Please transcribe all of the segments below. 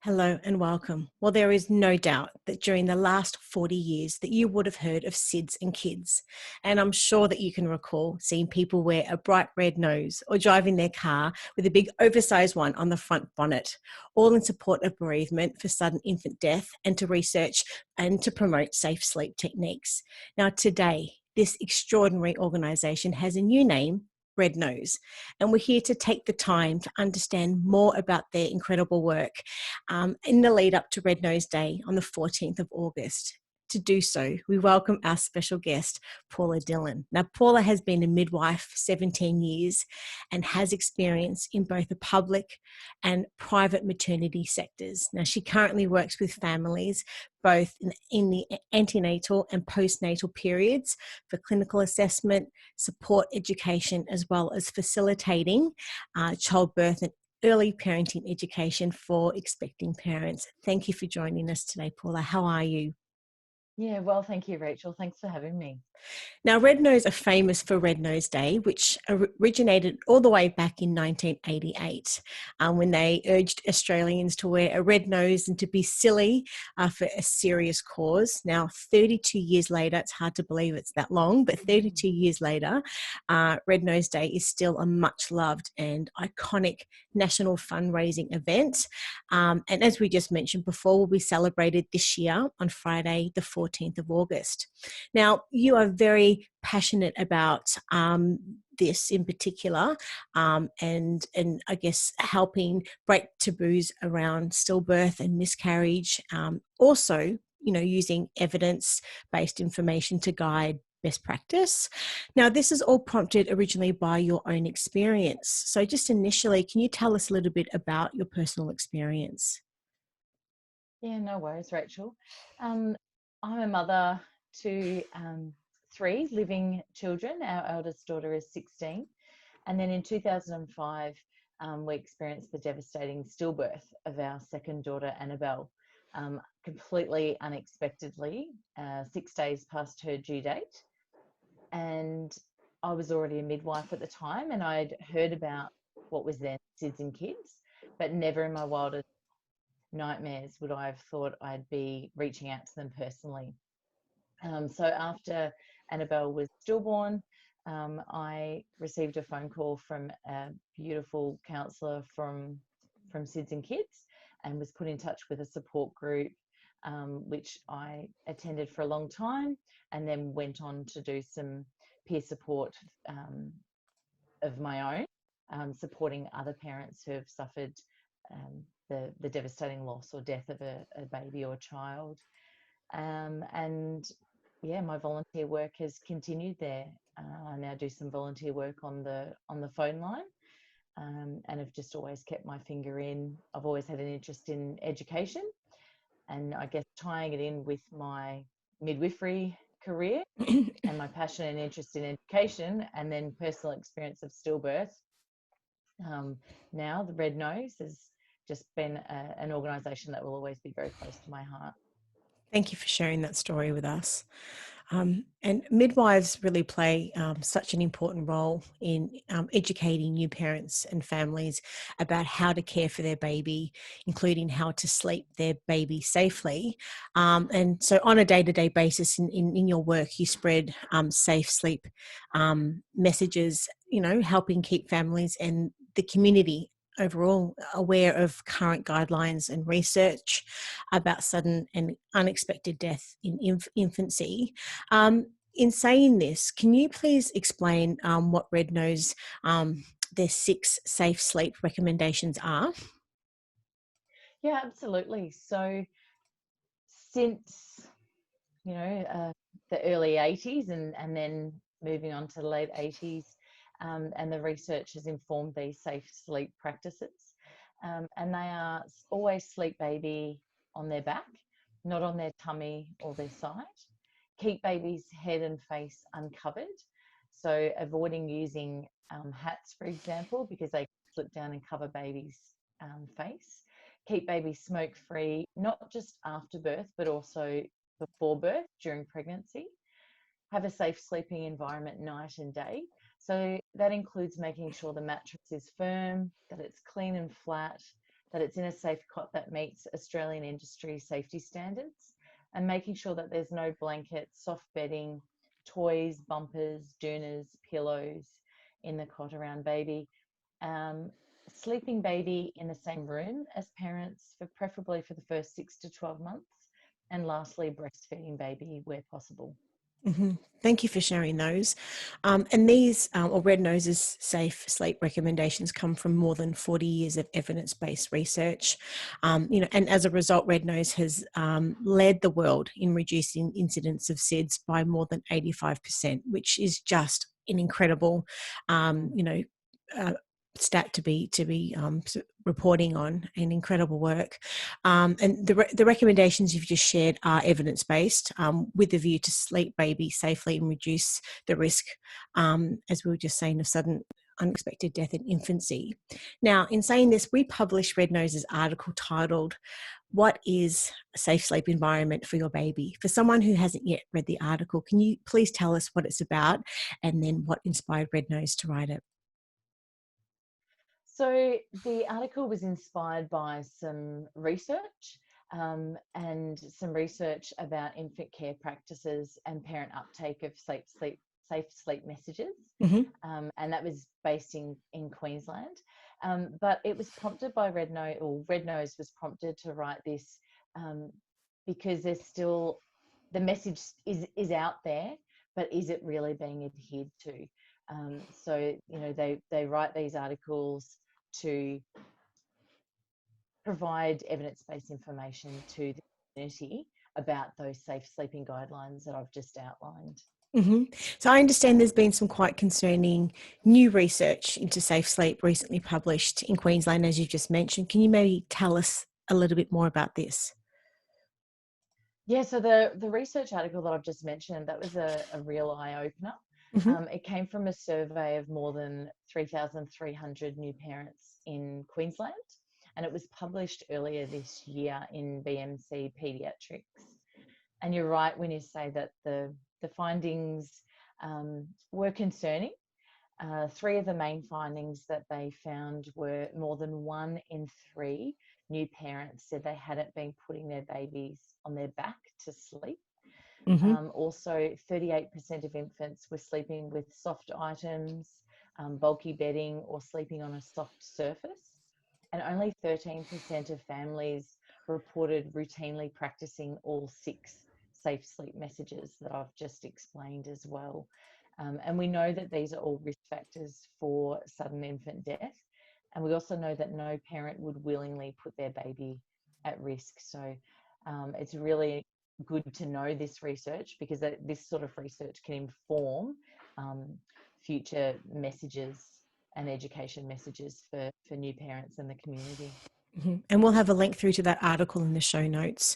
Hello and welcome. Well, there is no doubt that during the last 40 years that you would have heard of SIDS and kids. And I'm sure that you can recall seeing people wear a bright red nose or driving their car with a big oversized one on the front bonnet, all in support of bereavement for sudden infant death and to research and to promote safe sleep techniques. Now, today, this extraordinary organisation has a new name, Red Nose, and we're here to take the time to understand more about their incredible work in the lead up to Red Nose Day on the 14th of August. To do so, we welcome our special guest, Paula Dillon. Now, Paula has been a midwife for 17 years and has experience in both the public and private maternity sectors. Now, she currently works with families both in the antenatal and postnatal periods for clinical assessment, support education, as well as facilitating childbirth and early parenting education for expecting parents. Thank you for joining us today, Paula. How are you? Yeah, well, thank you, Rachel. Thanks for having me. Now, Red Nose are famous for Red Nose Day, which originated all the way back in 1988 when they urged Australians to wear a red nose and to be silly for a serious cause. Now, 32 years later, it's hard to believe it's that long, but 32 years later, Red Nose Day is still a much loved and iconic national fundraising event. And as we just mentioned before, will be celebrated this year on Friday, the 14th of August. Now, you are very passionate about this in particular, and I guess helping break taboos around stillbirth and miscarriage. Also, using evidence-based information to guide best practice. Now, this is all prompted originally by your own experience. So just initially, can you tell us a little bit about your personal experience? Yeah, no worries, Rachel. I'm a mother to three living children. Our eldest daughter is 16. And then in 2005, we experienced the devastating stillbirth of our second daughter, Annabelle, completely unexpectedly, 6 days past her due date. And I was already a midwife at the time, and I'd heard about what was then SIDS in kids, but never in my wildest nightmares would I have thought I'd be reaching out to them personally. So after Annabelle was stillborn, I received a phone call from a beautiful counsellor from SIDS and Kids, and was put in touch with a support group, which I attended for a long time, and then went on to do some peer support of my own, supporting other parents who have suffered the devastating loss or death of a baby or child. And yeah, my volunteer work has continued there. I now do some volunteer work on the phone line, and have just always kept my finger in. I've always had an interest in education, and I guess tying it in with my midwifery career and my passion and interest in education, and then personal experience of stillbirth. Now the Red Nose has just been an organisation that will always be very close to my heart. Thank you for sharing that story with us. And midwives really play such an important role in educating new parents and families about how to care for their baby, including how to sleep their baby safely. And so on a day-to-day basis in your work, you spread safe sleep messages, helping keep families and the community overall aware of current guidelines and research about sudden and unexpected death in infancy. In saying this, can you please explain what Red Nose, their 6 safe sleep recommendations are? Yeah, absolutely. So since the early 80s, and then moving on to the late 80s, and the research has informed these safe sleep practices, and they are always sleep baby on their back, not on their tummy or their side. Keep baby's head and face uncovered, so avoiding using hats, for example, because they slip down and cover baby's face. Keep baby smoke free, not just after birth, but also before birth, during pregnancy. Have a safe sleeping environment night and day. So that includes making sure the mattress is firm, that it's clean and flat, that it's in a safe cot that meets Australian industry safety standards, and making sure that there's no blankets, soft bedding, toys, bumpers, doonas, pillows in the cot around baby. Sleeping baby in the same room as parents, for preferably for the first 6 to 12 months. And lastly, breastfeeding baby where possible. Mm-hmm. Thank you for sharing those. And these, or Red Nose's safe sleep recommendations, come from more than 40 years of evidence-based research. And as a result, Red Nose has led the world in reducing incidence of SIDS by more than 85%, which is just an incredible, stat to be reporting on, and incredible work. And the recommendations you've just shared are evidence-based, with the view to sleep baby safely and reduce the risk, as we were just saying, of sudden unexpected death in infancy. Now, in saying this, we published Red Nose's article titled, "What is a Safe Sleep Environment for Your Baby?" For someone who hasn't yet read the article, can you please tell us what it's about and then what inspired Red Nose to write it? So the article was inspired by some research, and some research about infant care practices and parent uptake of safe sleep messages. Mm-hmm. And that was based in Queensland. But it was prompted by Red Nose was prompted to write this, because there's still, the message is out there, but is it really being adhered to? So, they write these articles to provide evidence-based information to the community about those safe sleeping guidelines that I've just outlined. Mm-hmm. So I understand there's been some quite concerning new research into safe sleep recently published in Queensland, as you just mentioned. Can you maybe tell us a little bit more about this? Yeah, so the research article that I've just mentioned, that was a real eye-opener. Mm-hmm. It came from a survey of more than 3,300 new parents in Queensland, and it was published earlier this year in BMC Pediatrics. And you're right when you say that the findings were concerning. Three of the main findings that they found were more than 1 in 3 new parents said they hadn't been putting their babies on their back to sleep. Mm-hmm. Also, 38% of infants were sleeping with soft items, bulky bedding, or sleeping on a soft surface. And only 13% of families reported routinely practicing all 6 safe sleep messages that I've just explained as well. And we know that these are all risk factors for sudden infant death. And we also know that no parent would willingly put their baby at risk. So it's really good to know this research, because this sort of research can inform future messages and education messages for new parents and the community. Mm-hmm. And we'll have a link through to that article in the show notes,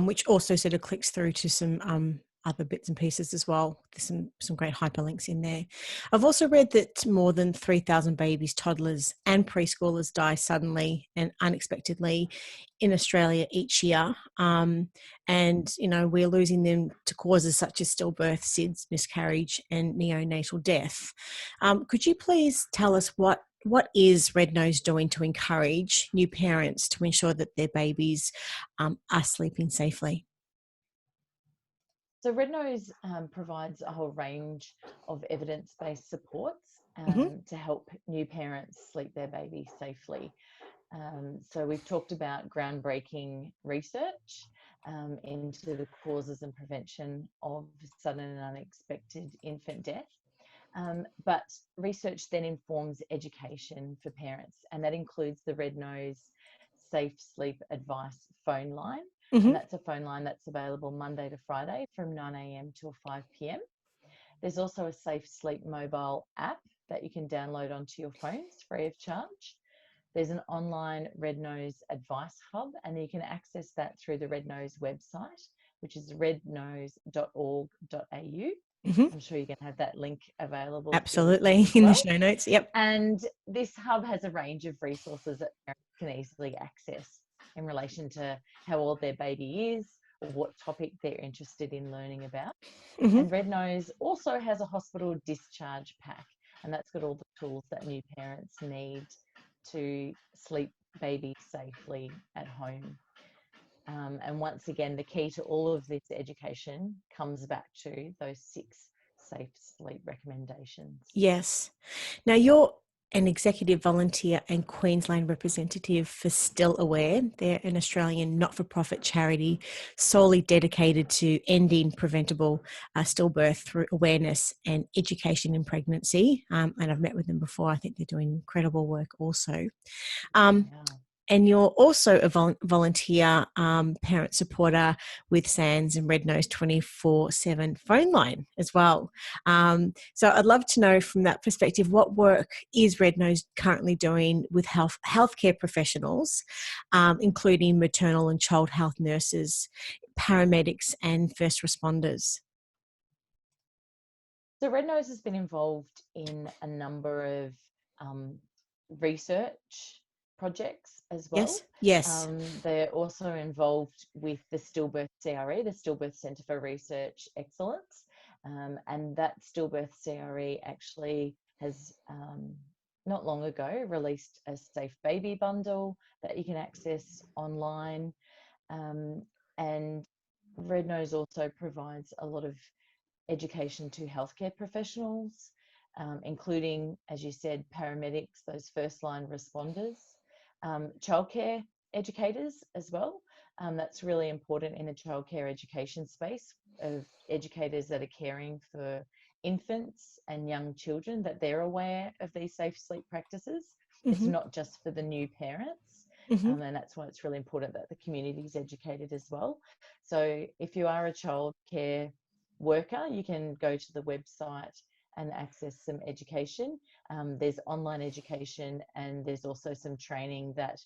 which also sort of clicks through to some other bits and pieces as well. There's some great hyperlinks in there. I've also read that more than 3,000 babies, toddlers, and preschoolers die suddenly and unexpectedly in Australia each year. And we're losing them to causes such as stillbirth, SIDS, miscarriage, and neonatal death. Could you please tell us what is Red Nose doing to encourage new parents to ensure that their babies are sleeping safely? So Red Nose provides a whole range of evidence-based supports Mm-hmm. to help new parents sleep their baby safely. So we've talked about groundbreaking research into the causes and prevention of sudden and unexpected infant death. But research then informs education for parents, and that includes the Red Nose Safe Sleep Advice phone line. And Mm-hmm. that's a phone line that's available Monday to Friday from 9 a.m. till 5 p.m. There's also a Safe Sleep mobile app that you can download onto your phones free of charge. There's an online Red Nose Advice Hub, and you can access that through the Red Nose website, which is rednose.org.au. Mm-hmm. I'm sure you can have that link available to your listeners Absolutely. as In the well. show notes. Yep. And this hub has a range of resources that parents can easily access in relation to how old their baby is or what topic they're interested in learning about. Mm-hmm. And Red Nose also has a hospital discharge pack, and that's got all the tools that new parents need to sleep baby safely at home. And once again, the key to all of this education comes back to those 6 safe sleep recommendations. Yes. Now, you're an executive volunteer and Queensland representative for Still Aware. They're an Australian not-for-profit charity solely dedicated to ending preventable stillbirth through awareness and education in pregnancy. And I've met with them before. I think they're doing incredible work also. Yeah. And you're also a volunteer parent supporter with SANS and Red Nose 24/7 phone line as well. So I'd love to know from that perspective, what work is Red Nose currently doing with healthcare professionals, including maternal and child health nurses, paramedics and first responders? So Red Nose has been involved in a number of research projects as well. Yes, yes. They're also involved with the Stillbirth CRE, the Stillbirth Centre for Research Excellence. And that Stillbirth CRE actually has not long ago released a Safe Baby bundle that you can access online. And Red Nose also provides a lot of education to healthcare professionals, including, as you said, paramedics, those first line responders, childcare educators as well. That's really important in the childcare education space, of educators that are caring for infants and young children, that they're aware of these safe sleep practices. It's Mm-hmm. not just for the new parents. Mm-hmm. And that's why it's really important that the community is educated as well. So if you are a childcare worker, you can go to the website and access some education. There's online education, and there's also some training that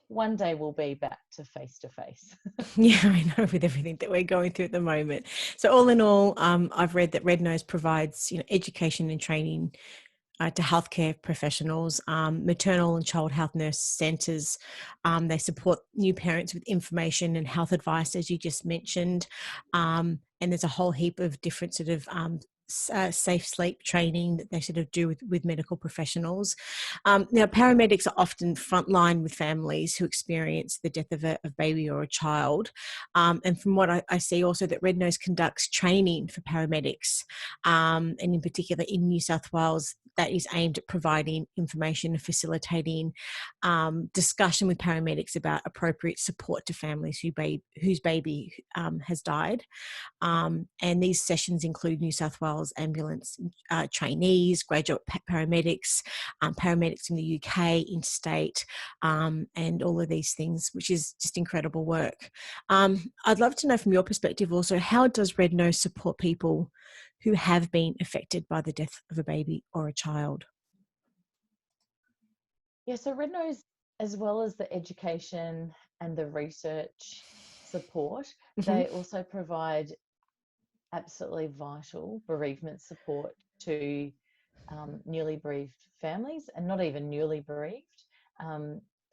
one day will be back to face to face. Yeah, I know, with everything that we're going through at the moment. So all in all, I've read that Red Nose provides, education and training to healthcare professionals, maternal and child health nurse centres. They support new parents with information and health advice, as you just mentioned. And there's a whole heap of different sort of safe sleep training that they sort of do with medical professionals. Now, paramedics are often frontline with families who experience the death of a baby or a child. And from what I see also, that Red Nose conducts training for paramedics, and in particular in New South Wales, that is aimed at providing information and facilitating discussion with paramedics about appropriate support to families whose baby has died. And these sessions include New South Wales ambulance trainees, graduate paramedics, paramedics in the UK, interstate, and all of these things, which is just incredible work. I'd love to know from your perspective also, how does Red Nose support people who have been affected by the death of a baby or a child? Yeah, so Red Nose, as well as the education and the research support, Mm-hmm. they also provide absolutely vital bereavement support to newly bereaved families, and not even newly bereaved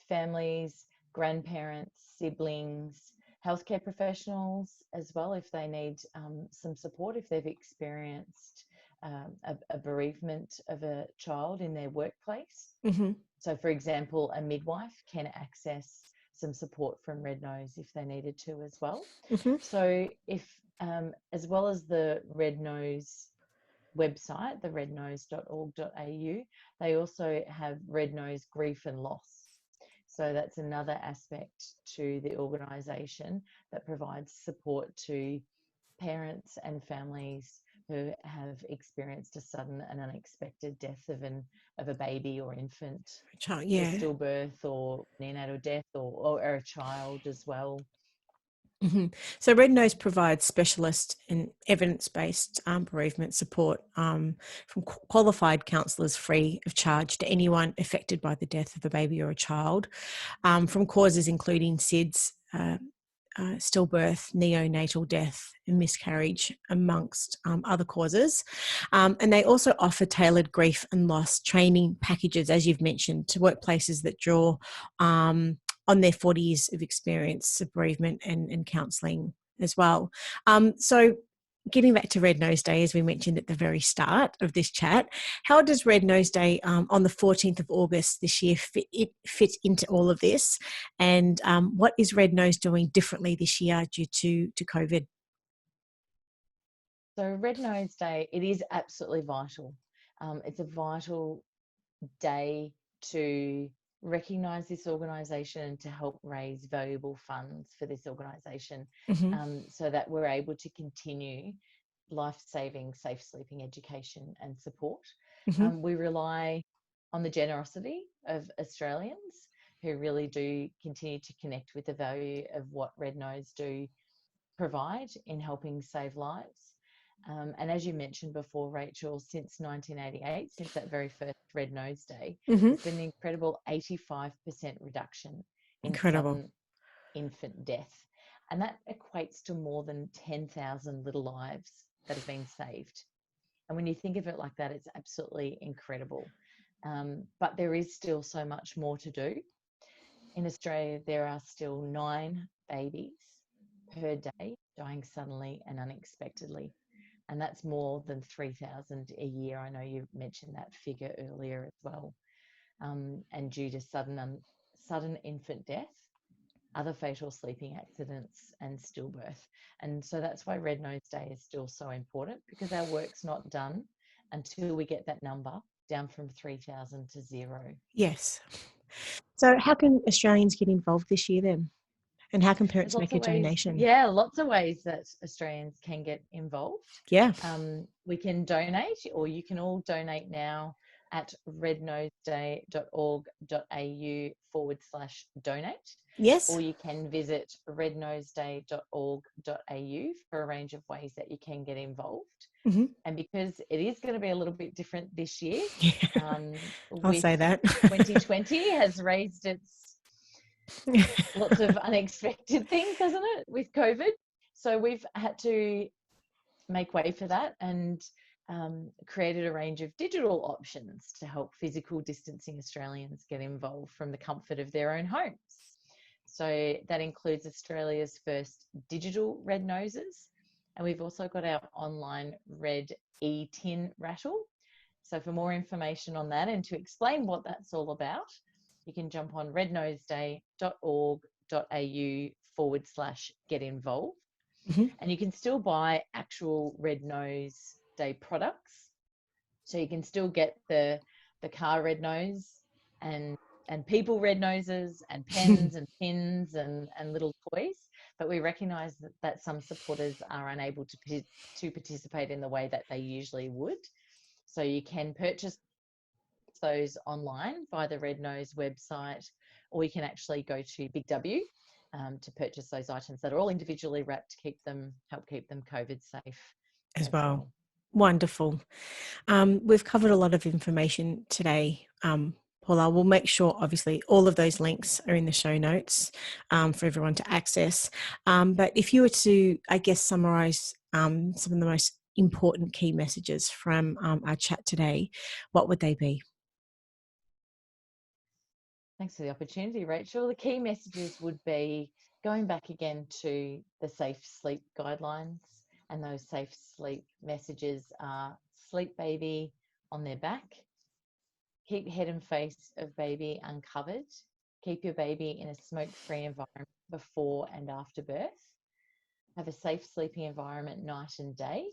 families, grandparents, siblings, healthcare professionals as well, if they need some support, if they've experienced a bereavement of a child in their workplace. Mm-hmm. So, for example, a midwife can access some support from Red Nose if they needed to as well. Mm-hmm. So, if as well as the Red Nose website, the rednose.org.au, they also have Red Nose Grief and Loss. So that's another aspect to the organisation that provides support to parents and families who have experienced a sudden and unexpected death of a baby or infant, Child, so yeah. stillbirth or neonatal death, or a child as well. Mm-hmm. So Red Nose provides specialist and evidence-based bereavement support from qualified counsellors, free of charge to anyone affected by the death of a baby or a child, from causes including SIDS, stillbirth, neonatal death, and miscarriage, amongst other causes. And they also offer tailored grief and loss training packages, as you've mentioned, to workplaces that draw on their 40 years of experience of bereavement and counselling as well. So getting back to Red Nose Day, as we mentioned at the very start of this chat, how does Red Nose Day on the 14th of August this year fit into all of this? And what is Red Nose doing differently this year due to COVID? So Red Nose Day, it is absolutely vital. It's a vital day to recognise this organisation and to help raise valuable funds for this organisation, Mm-hmm. so that we're able to continue life-saving safe sleeping education and support. Mm-hmm. We rely on the generosity of Australians who really do continue to connect with the value of what Red Nose do provide in helping save lives. And as you mentioned before, Rachel, since 1988, since that very first Red Nose Day, Mm-hmm. there's been an incredible 85% reduction in Incredible. sudden infant death. And that equates to more than 10,000 little lives that have been saved. And when you think of it like that, it's absolutely incredible. But there is still so much more to do. In Australia, there are still 9 babies per day dying suddenly and unexpectedly. And that's more than 3,000 a year. I know you mentioned that figure earlier as well. And due to sudden infant death, other fatal sleeping accidents, and stillbirth. And so that's why Red Nose Day is still so important, because our work's not done until we get that number down from 3,000 to 0. Yes. So how can Australians get involved this year then? And how can There's parents lots make a of ways, donation? yeah, lots of ways that Australians can get involved. Yeah. We can donate, or you can all donate now at rednoseday.org.au/donate. Yes. Or you can visit rednoseday.org.au for a range of ways that you can get involved. Mm-hmm. And because it is going to be a little bit different this year, Yeah. I'll with say that. 2020 has raised its lots of unexpected things, hasn't it, with COVID? So we've had to make way for that, and created a range of digital options to help physical distancing Australians get involved from the comfort of their own homes. So that includes Australia's first digital Red Noses, and we've also got our online Red e-tin rattle. So for more information on that and to explain what that's all about, you can jump on rednoseday.org.au/get involved. Mm-hmm. And you can still buy actual Red Nose Day products. So you can still get the car red nose, and people red noses, and pens and pins and little toys. But we recognise that some supporters are unable to participate in the way that they usually would. So you can purchase those online via the Red Nose website, or you can actually go to Big W to purchase those items that are all individually wrapped to help keep them COVID safe As as well. well. Wonderful. We've covered a lot of information today, Paula. We'll make sure, obviously, all of those links are in the show notes for everyone to access. But if you were to, I guess, summarise some of the most important key messages from our chat today, what would they be? Thanks for the opportunity, Rachel. The key messages would be going back again to the safe sleep guidelines, and those safe sleep messages are sleep baby on their back, keep head and face of baby uncovered, keep your baby in a smoke-free environment before and after birth, have a safe sleeping environment night and day,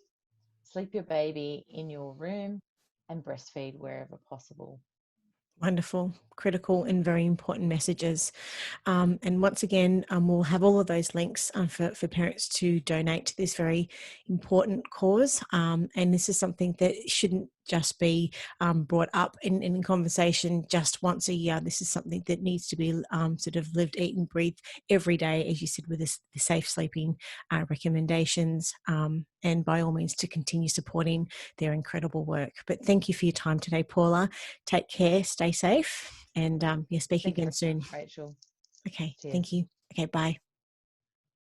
sleep your baby in your room, and breastfeed wherever possible. Wonderful, critical, and very important messages. And once again, we'll have all of those links for parents to donate to this very important cause. And this is something that shouldn't just be brought up in conversation just once a year. This is something that needs to be sort of lived, eat, and breathed every day, as you said, with the safe sleeping recommendations. And by all means, to continue supporting their incredible work. But thank you for your time today, Paula. Take care, stay safe, and speak Thank you again very soon. much, Rachel. Okay, Cheers. thank you. Okay, bye.